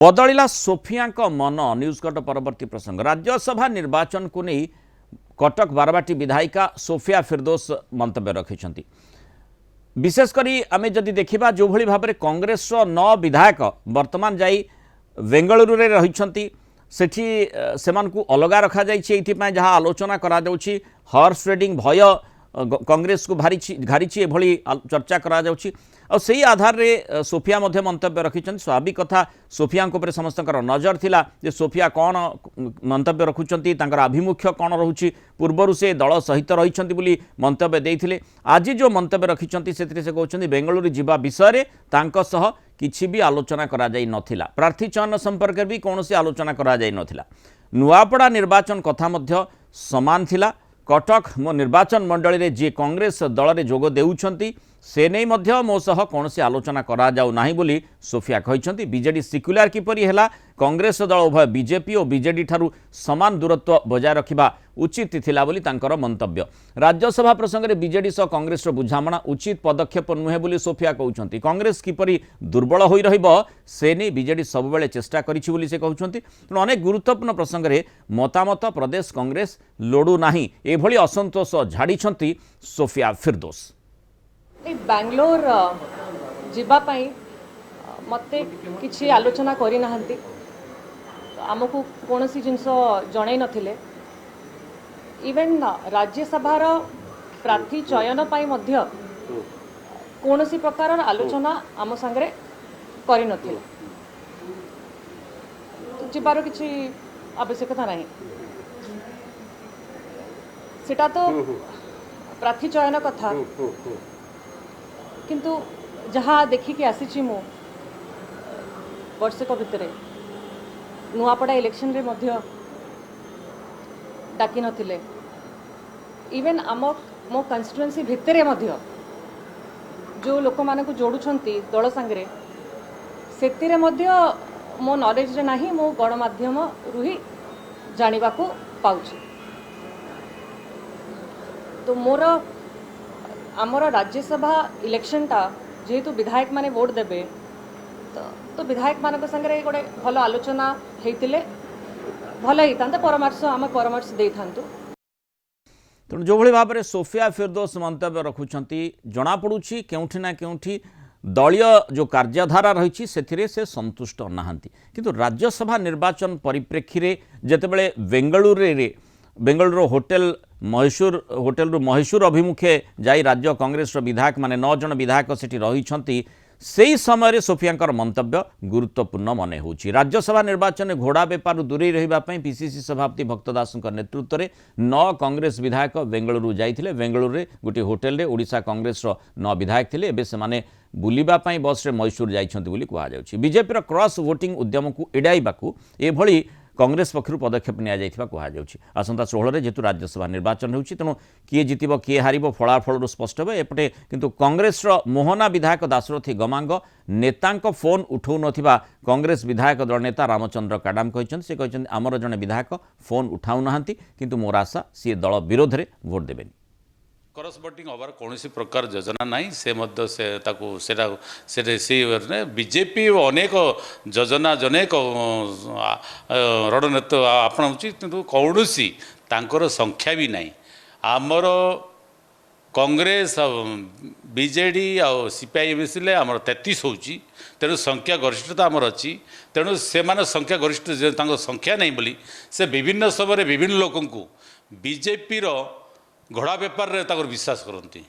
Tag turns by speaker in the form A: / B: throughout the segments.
A: बदलिला Sophia मन न्यूजकट परवर्ती प्रसंग राज्यसभा निर्वाचन को नहीं कटक बारवाटी विधायिका सोफिया फिरदोस मंतव्य रखिंट विशेषकर आम जदि देखा जो भाई भाव में कांग्रेस 9 विधायक वर्तमान जाई बेंगलुरु रे रहिछंती सेठी सेमानकु अलगा रखा जाइछि जहाँ आलोचना करा जाउछि हॉर्स ट्रेडिंग भय कांग्रेस को घारी एभली चर्चा करा जाउछि और सही आधार रे सोफिया मध्य मंतव्य रखिछन। स्वाभाविक कथा सोफिया ऊपर समस्त नजर थिला जे सोफिया कौन मंतव्य रखुचंती तांकर आभिमुख्य कौन रहुछि पूर्वरु से दल सहित रहिछंती बोली मंतव्य देइथिले। आज जो मंतव्य रखिछंती सेतिरे से कहउछंती बेंगलुरु जिबा विषय रे तांको सह किछि भी आलोचना करा जाई नथिला। प्रार्थी चयन संपर्क भी कौनसी आलोचना करा जाई नथिला। नुआपड़ा निर्वाचन कथा मध्य समान थिला। कटक मो निर्वाचन मंडली रे जे कांग्रेस दल रे जोग देउछंती से नहीं मध्य मो सह कौन सी आलोचना करा जाऊ नाही बोली सोफिया कहते। बीजेडी सिक्युलर किपरि हैला कांग्रेस दल उभय बीजेपी और बीजेडी ठारू समान दूरत्व बजाय रखिबा उचित थिला बोली तांकर मंतव्य। राज्यसभा प्रसंग में बीजेडी सह कांग्रेस बुझामणा उचित पदक्षेप नुहे बोली सोफिया कहते। कांग्रेस किपरि दुर्बल होई रहिबो से नहीं बीजेडी सब बेले चेष्टा करिछि बोली से कहते। तेणु अनेक गुरुत्वपूर्ण प्रसंग में मतामत प्रदेश कांग्रेस लोडू नाही एभली असंतोष झाड़िछंती सोफिया फिरदोस।
B: बैंगलोर जीवाई मत कि आलोचना करना आमको कौन सी जिनस जन नथिले। इवेन राज्यसभार प्रार्थी चयन कौन सी प्रकार आलोचना आम सांगे कर जीवार किसी आवश्यकता नहीं। सेटा तो प्रार्थी चयन कथा किंतु जहाँ देखिकी आसी मु वर्षक भितर नुआपड़ा इलेक्शन रे मध्य डाकी नथिले। इवेन आम मो कन्स्टिट्युएंसी भितर मध्य जो लोक मानक जोड़ुछंती दल सांगरे सेतिरे मध्य मो नॉलेज रे नाही मो गणमाध्यम रुही जानिबा को पाउछि। तो मोर आमर राज्यसभा इलेक्शन टा जेहेतु विधायक माने वोट देबे तो विधायक मानक संगे गोटे भल आलोचना होइतिले भल होता परामर्श आम परामर्श दे थांतु।
A: तेणु जो भाई भाव में सोफिया फिरदोस मंतव्य रखुंट जनापड़ी केउठी ना केउठी दलीय जो कार्यधारा रही से संतुष्ट नहांती। किंतु राज्यसभा निर्वाचन परिप्रेक्षी में जितेबाला बेंगलुरु होटेल महेशूर अभिमुखे जाई राज्य कांग्रेस विधायक माने 9 जन विधायक सेठी रहिछंती सेही समय सोफिया मंतव्य गुरुत्वपूर्ण मन होउछि। राज्यसभा निर्वाचन में घोड़ा बेपार दूरे रहिबा पई पीसीसी सभापति भक्तदास नेतृत्व में 9 कांग्रेस विधायक बेंगलुरु जाइथिले। बेंगलुरु रे गोटे होटेल रे ओडिशा कांग्रेस 9 विधायक थिले। एबे सेमाने बुलिबा पई बस रे मैसूर जाइछंती बोली कहा जाउछि। बीजेपी रो क्रॉस वोटिंग उद्यम को एडाइबाकू एभली कांग्रेस पक्षर पदक्षेप नि आसंता 16 जेतु राज्यसभा निर्वाचन होउछि तेणु किए जितिबो किए हारिबो फलाफल स्पष्ट हे। एपटे किंतु कांग्रेस मोहना विधायक दाशरथी गमांग नेतांक फोन उठाउ नथिबा कांग्रेस विधायक दल नेता रामचंद्र काडाम कहते आमर जने विधायक फोन उठाउ नाहंती किंतु मोर आशा सी दल विरोध रे वोट देबेनी।
C: क्रॉस वोटिंग हबार कौन प्रकार योजना नहीं से बीजेपी अनेक योजना अनेक रणनीति आपणाऊँच किंतु कौन संख्या भी नहीं। आमर कांग्रेस बीजेडी आ सीपीआई मिसिले आमर 33 होची तेणु संख्या गरिष्ठता आमर अच्छी तेणु से संख्या गरिष्ठ संख्या नहीं बोली से विभिन्न समय विभिन्न लोक बीजेपी घोड़ा बेपार रे ताकर विश्वास करती।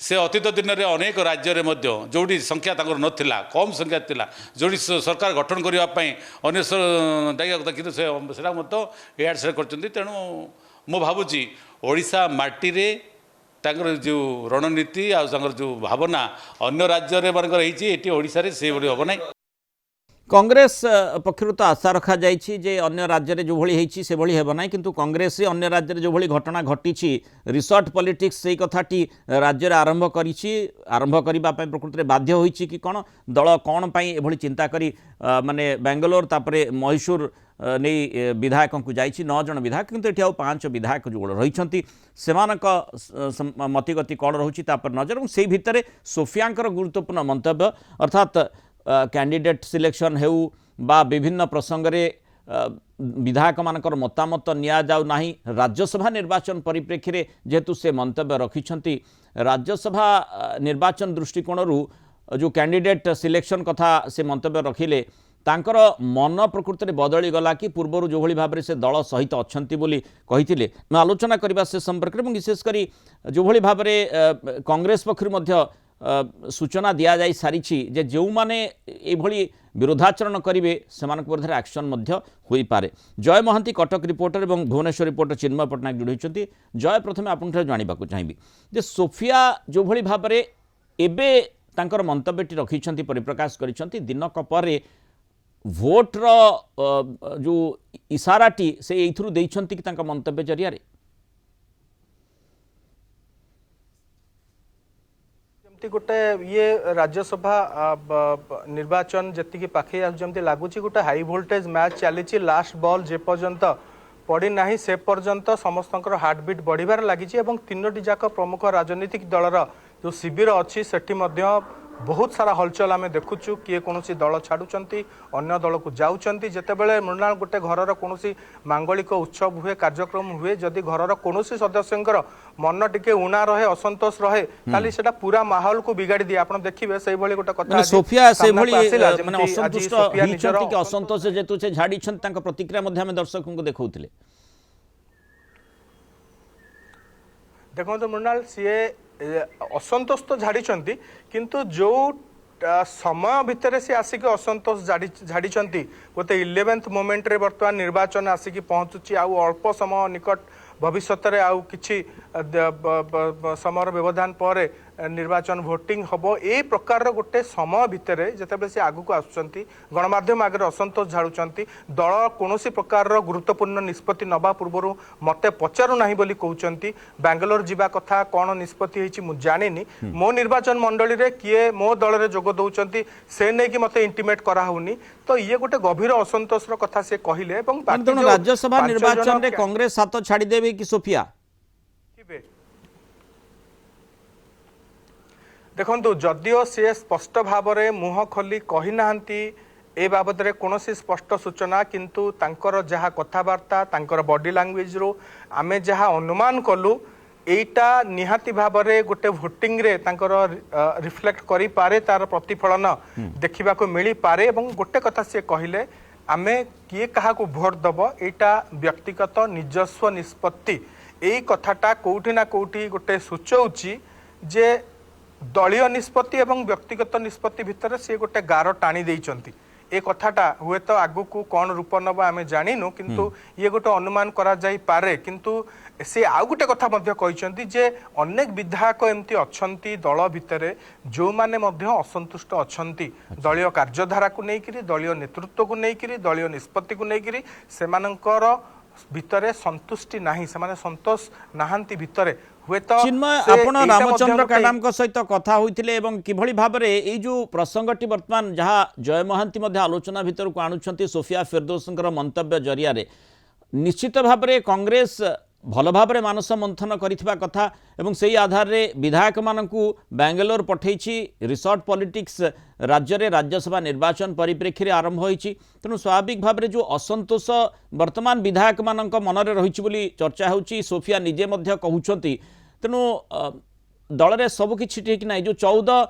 C: से अतीत दिन में अनेक राज्य में जोड़ी संख्या नाला कम संख्या थिला जोड़ी सरकार गठन करने अन्य दायित्व कि एआड से कर तेणु मु भावुची ओडिशा माटी रे ताकर जो रणनीति आ जो भावना अन्य राज्य मानक रही ओडिशा रे से हम ना।
A: कांग्रेस पक्षर तो आशा रखा जाइछि जे अन्य राज्य रे जो भली हेछि से भली हेबो नै किंतु कांग्रेस अन्य राज्य रे जो भली घटना घटिछि रिसोर्ट पॉलिटिक्स से कथाटी राज्य रे आरंभ करबा पय प्रकृति रे बाध्य होइछि कि कोन दल कोन पय एभली चिंता करी माने बेंगलोर तापरे मैसूर नहीं विधायक को जाइछि 9 जन विधायक किंतु एठी 5 विधायक जो रहिछंती सेमानक मतिगति कौन रहुछि तापर नजर और से भितर सोफियांकर गुरुत्वपूर्ण मंतव्य अर्थात कैंडिडेट सिलेक्शन हेउ बा विभिन्न प्रसंग रे विधायक मानकर मतामत निया जाउ नाही राज्यसभा निर्वाचन परिप्रेक्षी रे जेहेतु से मंतव्य रखिछंती राज्यसभा निर्वाचन दृष्टिकोण जो कैंडिडेट सिलेक्शन कथा से मंतव्य रखिले तांकर मन प्रकृति में बदली गला कि पूर्वर जो भली भाव से दल सहित अच्छी बोली कही आलोचना करने से संपर्क में विशेषकर जो भली भाव कांग्रेस पक्ष सूचना दि जा सारी जे जो माने ये विरोधाचरण करेंगे से एक्शन हो पारे। जय महांती कटक रिपोर्टर और भुवनेश्वर रिपोर्टर चिन्मय पट्टनायक जोड़ी होती। जय प्रथम आपन जानवाक चाहिए जे सोफिया जो भली भाव एबे तांकर मंतव्यटी रखिछंती परिप्रकाश करिछंती दिनक परे भोटर जो इशाराटी से एथुरु देइछंती कि तांका मंतव्य जरिया रे
D: जमती गोटे ये राज्यसभा निर्वाचन जति पाखे जमती लगुच गोटे हाई वोल्टेज मैच चली लास्ट बॉल जे पर्यंत पड़ी ना से पर्यंत समस्त हार्टबिट बढ़िबार लगी तीनोटी जाक प्रमुख राजनीतिक दलर जो शिविर अच्छी सेठी बहुत सारा हलचल आम देखुचु किए कौन दल छाड़ुंट अन्य दल को जाऊँच जितेबाला मृणाल गोटे घर कौन मांगलिक उत्सव हुए कार्यक्रम हुए जदि घर कौन सदस्य मन टिके उणा रहे असंतोष रहे ताली सेटा पूरा माहौल को बिगाड़ी दिए। आप देखिए से गोटे कथा
A: सोफिया से असंतोष जेतु से झाड़ी प्रतिक्रिया दर्शकों को देखौथिले।
D: देखो तो मृणाल सीए असंतोष तो झाड़ी किंतु जो समय भितर से आसिक असंतोष झाड़ी गोटे 11th मोमेंट रे बर्तमान निर्वाचन आसिक पहुँचुची अल्प समय निकट भविष्य में आउ किछि समय व्यवधान पर निर्वाचन भोटिंग हम ए प्रकार गोटे समय भितर जिते से आगू को आसुंच गणमाध्यम आगे असंतोष झाड़ुंट दल कौन प्रकार गुरुत्वपूर्ण निष्पत्ति नवा पूर्व मते पचारू ना बोली कहते बांगलोर जीवा कथा कौन निष्पत्ति जानी मो निर्वाचन मंडली रे किए मो दल में जोग दौरान से नहीं कि मते इंटिमेट कराऊनी तो ये गोटे गभीर असंतोष कथा से कहले
A: राज्यसभा निर्वाचन में कांग्रेस हाथ छाड़देवे कि सोफिया
D: देखो जदिओ सी स्पष्ट भाव में मुह खोली कही ना ए बाबद कौन स्पष्ट सूचना किंतु तांकर जहाँ कथबार्ता तांकर बॉडी लैंग्वेज रो आमे जहाँ अनुमान कलु एटा निहाती भाव में गोटे भोटिंग रे तांकर रिफ्लेक्ट करि पारे तार प्रतिफलन देखा मिली पारे एवं गोटे कथा से कहले आमे किए कहा को भोट दब एटा व्यक्तिगत निजस्व निष्पत्ति यही कथाटा कोठी ना कोठी गोटे सूचौची जे दलीय निष्पत्ति एवं व्यक्तिगत निष्पत्ति भितर से गोटे गार टाणी देइचंती ए कथाटा हुए तो आगु को कौन रूप नबा आमे जानिनु किंतु ये गोटे अनुमान करा जाई पारे किंतु से आउ गोटे कथा मध्य कहिसंती जे अनेक विधायक एमती अछंती दल भितरे जो माने मध्य असंतुष्ट अछंती दलीय कार्यधारा को लेकिरी दलीय नेतृत्व को लेकिरी दलीय निष्पत्ति को लेकिरी सेमानंकर भितरे संतुष्टि नाही सेमाने संतोष नाहांती भितरे
A: चिन्मय आपण रामचंद्र कालाम सहित कथा होइथिले एवं किभଳି भाबरे ए जो प्रसंगटी वर्तमान जहाँ जय महांती आलोचना भितर को आणुछंती सोफिया फिरदौसंकर मंतव्य जरिया रे निश्चित भाबरे कांग्रेस भल भाव मानस मंथन करिथिबा कथा एवं सेही आधार रे विधायक मानकू बेंगलोर पठेछि रिसोर्ट पॉलिटिक्स राज्य रे राज्यसभा निर्वाचन परिप्रेक्षी आरंभ होइछि तेणु स्वाभाविक भाव में जो असंतोष वर्तमान विधायक मानक मनरे रहिछि बोली चर्चा होछि सोफिया निजे मध्य कहउछंती तेणु दल रे सब किछि ठीक नाही जो 14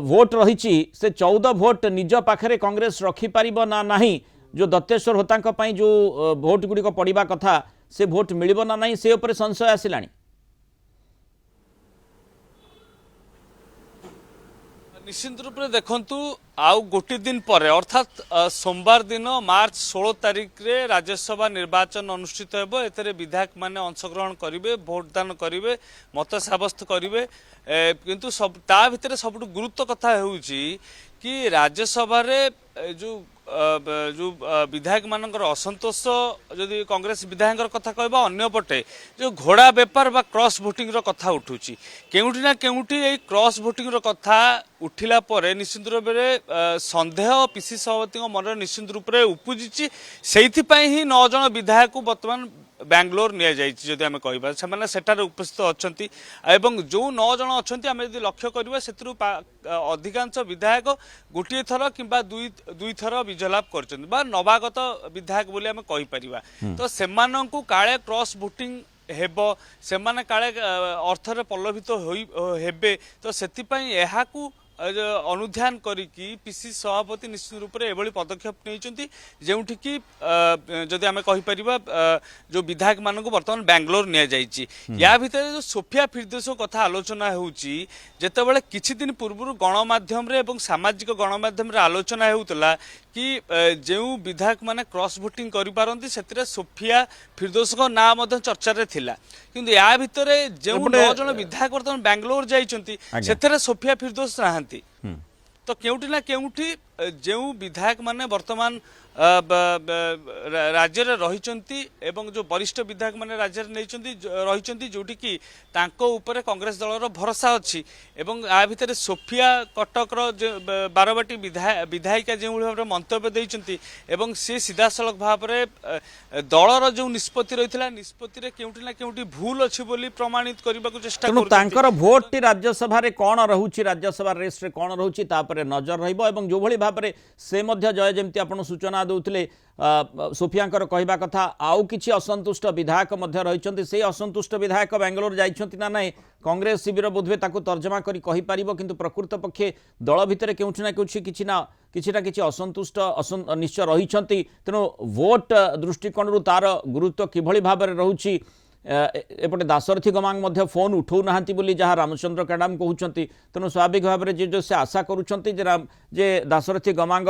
A: भोट रहिछि से 14 भोट निज पाखरे कांग्रेस रखि पारिबो ना नाही जो दत्तेश्वर होतांक पई जो भोट गुडी को पड़िबा कथा से भोट मिलिबो ना नहीं से ऊपर संशय आसिलानी
E: निश्चित रूप से देखंतु आउ गोटे दिन पर अर्थात सोमवार दिन मार्च 16 तारिख रे राज्यसभा निर्वाचन अनुष्ठित हेबो एतरे विधायक माने अंशग्रहण करिवे भोटदान करिवे मत साब्यस्त करिवे किंतु सब ता भितर सबटु गुरुत्व कथा हेउची कि राज्यसभा रे जो विधायक मानकर असंतोष जदि कांग्रेस विधायक कथा कहबा अन्य पटे जो घोड़ा बेपार बा क्रॉस भोटिंग रो कथा उठुची केउठी ना केउठी ए क्रॉस भोटिंग रो कथा उठिला परे निश्चित रूप में संदेह पीसी सभापति मन निश्चित रूप से उपजिची सेइथि पई ही 9 जन विधायक वर्तमान बांग्लोर नि जाइछि जदि आमे कहबा से सेठारे उपस्थित अछंती एवं जो 9 जण अछंती आमे जदि लक्ष्य करबा सेतरु अधिकांश विधायक गोटे थर किंबा दुई थर विजय लाभ करछन बा नवागत विधायक बोली आमे कहि परिबा तो सेमानंकु काळे क्रॉस वोटिंग हेबो सेमाने काळे अर्थरे पल्लवित हेबे तो सेतिपई एहाकू अनुध्यान करिकी पीसीसी सभापति निश्चित रूप से एभली पदक्षेप नहीं जोटि कि जदि आम कहीपर जो विधायक मानक बर्तमान बांग्लोर नि जाइए या भितर जो सोफिया फिरदौस कथा आलोचना होती जितेबाला किछि दिन पूर्व गणमाध्यम रे एवं सामाजिक गणमाध्यम रे आलोचना होता कि जो विधायक माने क्रॉस वोटिंग करिपारंती सेतिरे सोफिया फिरदौस को नाम चर्चा रे थिला किंतु या भितर जो 9 जण विधायक बर्तमान बांग्लोर जाइछंती सेतिरे सोफिया फिरदौस नाहंती तो केउटी ना केउटी जो विधायक माने वर्तमान राज्य रे रहिचंती एवं जो वरिष्ठ विधायक माने राज्य रे रहिचंती जोटी कि तांको ऊपर कांग्रेस दलर भरोसा अछि एवं आ भितर सोफिया कटक रो बारबाटी विधायिका जो भाव मंतव्य देइचंती एवं से सीधा सड़क भाव रे दलर जो निष्पत्ति रहितला निष्पत्ति रे केउटी ना केउटी भूल अछि बोली प्रमाणित करबा को चेष्टा
A: करु तांकर वोट टी राज्यसभा रे कोन रहउची राज्यसभा रेस रे कोन रहउची तापरे नजर रहइबो एवं जो भली भाव रे से मध्य जय जेमती आपण सूचना दउतले सोफियांकर कहवा कथा आउ किछि असंतुष्ट विधायक मध्य रहिचंती से असंतुष्ट विधायक बेंगलोर जाइछंती ना नै कांग्रेस शिविर बोधवे ताकू तर्जमा करी कहि पारिबो किंतु प्रकृत पक्षे दल भितर केउछि ना किछि असंतुष्ट निश्चय रहिचंती तेणु वोट दृष्टिकोण तार गुरुत्व किभଳି भाबरे रहुछि एपटे दाशरथी गमांग मध्य फोन उठौ नाहंती बोली जहाँ रामचंद्र कैडाम कहउछंती तेणु स्वाभाविक भाव में जो से आशा करुछंती जे दाशरथी गमांग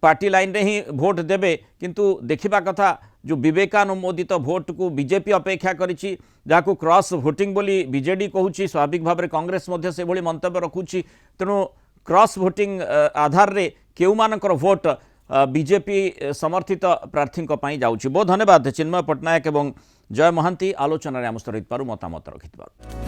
A: पार्टी लाइन रे ही भोट देबे किंतु देखिबा कथा जो विवेकानुमोदित भोट को बीजेपी अपेक्षा करिछि जाको क्रॉस वोटिंग बोली बीजेडी कहउछि स्वाभाविक भाव में कांग्रेस मध्य से भली मंतव्य रखुछि तेणु क्रॉस वोटिंग आधार रे केउ मानकर भोट बीजेपी समर्थित प्रार्थी जाउछि। बहुत धन्यवाद चिन्मय पट्टनायक एवं जय महांती आलोचना आम सहित मतामत रखिथिबार।